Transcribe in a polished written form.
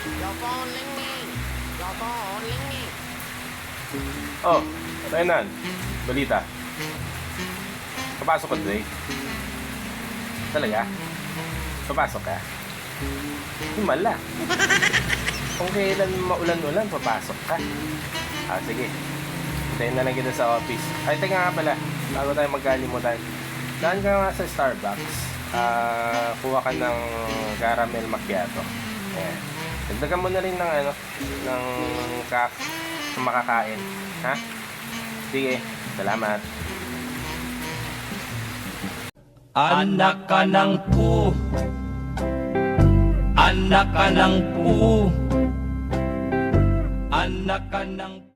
Your phone ringing. Your phone ringing. Oh, Renan. Balita. Papasok ka today? Talaga? Papasok ka? Himala. Kung kailan maulan-ulan, papasok ka. Ah, sige. Hintayin na lang kita sa office. Ay, teka nga pala. Bago tayo magkalimutan. Daan ka nga sa Starbucks. Kuha ka ng caramel macchiato. Ayan. Dagdagan mo na rin ng ng makakain. Ha? Sige. Salamat. Anak ka ng pu. Anak ka ng pu. Anak ka ng